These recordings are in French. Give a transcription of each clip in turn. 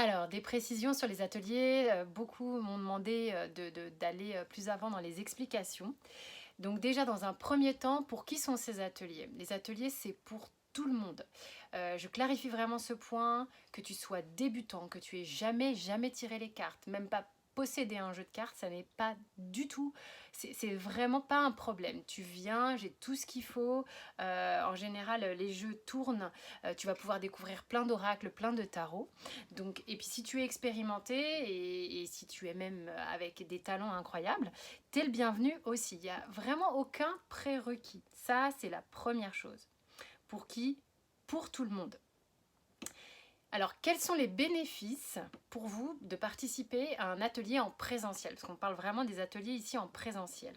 Alors, des précisions sur les ateliers, beaucoup m'ont demandé d'aller plus avant dans les explications. Donc déjà, dans un premier temps, pour qui sont ces ateliers? Les ateliers, c'est pour tout le monde. Je clarifie vraiment ce point, que tu sois débutant, que tu aies jamais tiré les cartes, même pas posséder un jeu de cartes, ça n'est pas du tout, c'est vraiment pas un problème. Tu viens, j'ai tout ce qu'il faut. En général, les jeux tournent, tu vas pouvoir découvrir plein d'oracles, plein de tarots. Donc, et puis si tu es expérimenté et si tu es même avec des talents incroyables, t'es le bienvenu aussi. Il n'y a vraiment aucun prérequis. Ça, c'est la première chose. Pour qui? Pour tout le monde. Alors, quels sont les bénéfices pour vous de participer à un atelier en présentiel? Parce qu'on parle vraiment des ateliers ici en présentiel.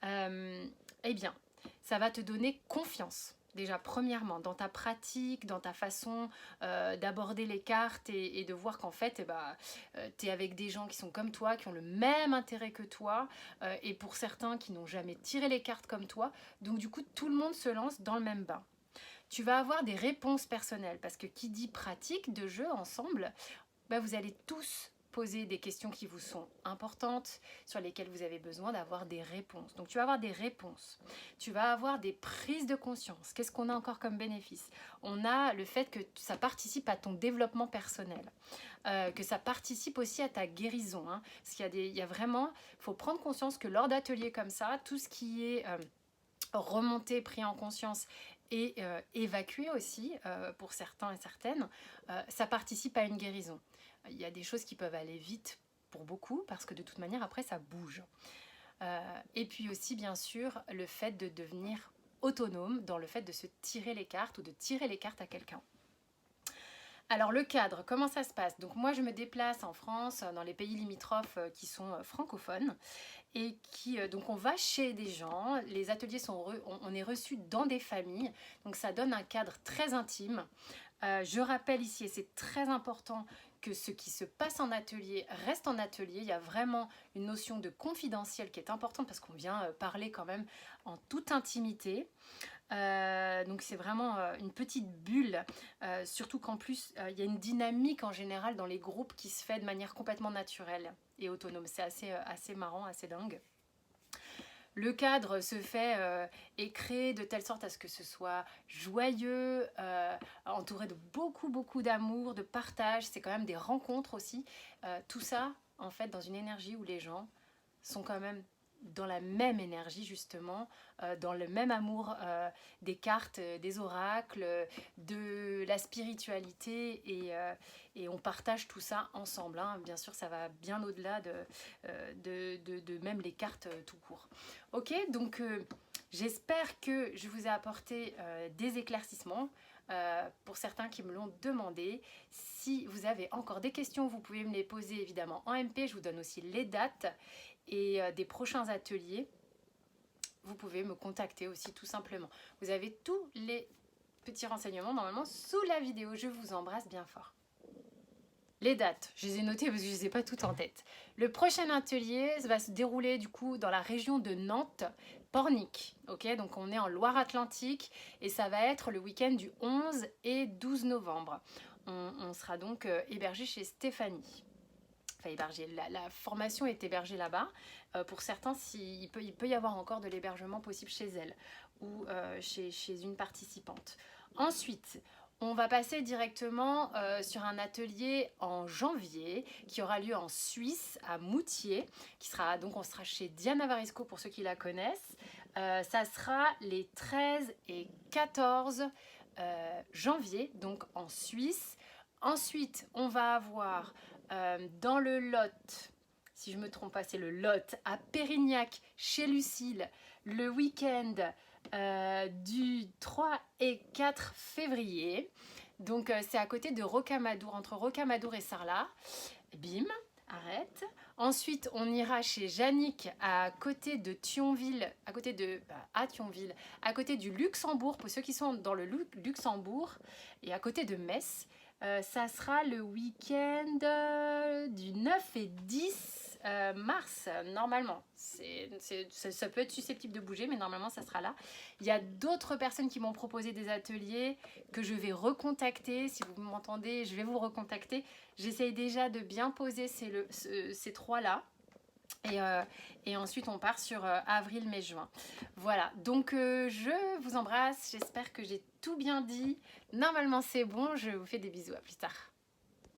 Eh bien, ça va te donner confiance. Déjà, premièrement, dans ta pratique, dans ta façon d'aborder les cartes et de voir qu'en fait, tu es avec des gens qui sont comme toi, qui ont le même intérêt que toi, et pour certains qui n'ont jamais tiré les cartes comme toi. Donc du coup, tout le monde se lance dans le même bain. Tu vas avoir des réponses personnelles, parce que qui dit pratique de jeu ensemble, vous allez tous poser des questions qui vous sont importantes, sur lesquelles vous avez besoin d'avoir des réponses. Donc tu vas avoir des réponses, tu vas avoir des prises de conscience. Qu'est-ce qu'on a encore comme bénéfice? On a le fait que ça participe à ton développement personnel, que ça participe aussi à ta guérison. Parce il y a vraiment, il faut prendre conscience que lors d'ateliers comme ça, tout ce qui est remonté, pris en conscience et évacué aussi pour certains et certaines, ça participe à une guérison. Il y a des choses qui peuvent aller vite pour beaucoup parce que de toute manière après ça bouge. Et puis aussi bien sûr le fait de devenir autonome dans le fait de se tirer les cartes ou de tirer les cartes à quelqu'un. Alors le cadre, comment ça se passe? Donc moi je me déplace en France, dans les pays limitrophes qui sont francophones, et donc on va chez des gens, les ateliers on est reçu dans des familles, donc ça donne un cadre très intime. Je rappelle ici, et c'est très important, que ce qui se passe en atelier reste en atelier. Il y a vraiment une notion de confidentiel qui est importante parce qu'on vient parler quand même en toute intimité. Donc c'est vraiment une petite bulle, surtout qu'en plus il y a une dynamique en général dans les groupes qui se fait de manière complètement naturelle et autonome. C'est assez marrant, assez dingue. Le cadre se fait et créé de telle sorte à ce que ce soit joyeux, entouré de beaucoup d'amour, de partage. C'est quand même des rencontres aussi. Tout ça, en fait, dans une énergie où les gens sont quand même dans la même énergie justement, dans le même amour des cartes, des oracles, de la spiritualité et on partage tout ça ensemble. Bien sûr, ça va bien au-delà de même les cartes tout court. Ok, donc j'espère que je vous ai apporté des éclaircissements. Pour certains qui me l'ont demandé. Si vous avez encore des questions, vous pouvez me les poser évidemment en MP. Je vous donne aussi les dates et des prochains ateliers. Vous pouvez me contacter aussi tout simplement. Vous avez tous les petits renseignements normalement sous la vidéo. Je vous embrasse bien fort. Les dates, je les ai notées parce que je ne les ai pas toutes en tête. Le prochain atelier va se dérouler du coup dans la région de Nantes, Pornic. Ok, donc on est en Loire-Atlantique et ça va être le week-end du 11 et 12 novembre. On sera donc hébergé chez Stéphanie. Enfin, hébergé, la formation est hébergée là-bas. Pour certains, il peut y avoir encore de l'hébergement possible chez elle ou chez une participante. Ensuite, on va passer directement sur un atelier en janvier qui aura lieu en Suisse, à Moutier, donc on sera chez Diana Varisco pour ceux qui la connaissent. Ça sera les 13 et 14 janvier, donc en Suisse. Ensuite, on va avoir dans le Lot, si je ne me trompe pas, c'est le Lot, à Pérignac, chez Lucille, le week-end du 3 et 4 février. Donc c'est à côté de Rocamadour, entre Rocamadour et Sarlat. Bim, arrête. Ensuite, on ira chez Jannick à côté de Thionville, à Thionville, à côté du Luxembourg, pour ceux qui sont dans le Luxembourg, et à côté de Metz. Ça sera le week-end du 9 et 10 mars, normalement. Ça peut être susceptible de bouger, mais normalement, ça sera là. Il y a d'autres personnes qui m'ont proposé des ateliers que je vais recontacter. Si vous m'entendez, je vais vous recontacter. J'essaye déjà de bien poser ces trois-là. Et ensuite on part sur avril, mai, juin. Voilà, donc je vous embrasse, j'espère que j'ai tout bien dit. Normalement c'est bon, je vous fais des bisous, à plus tard.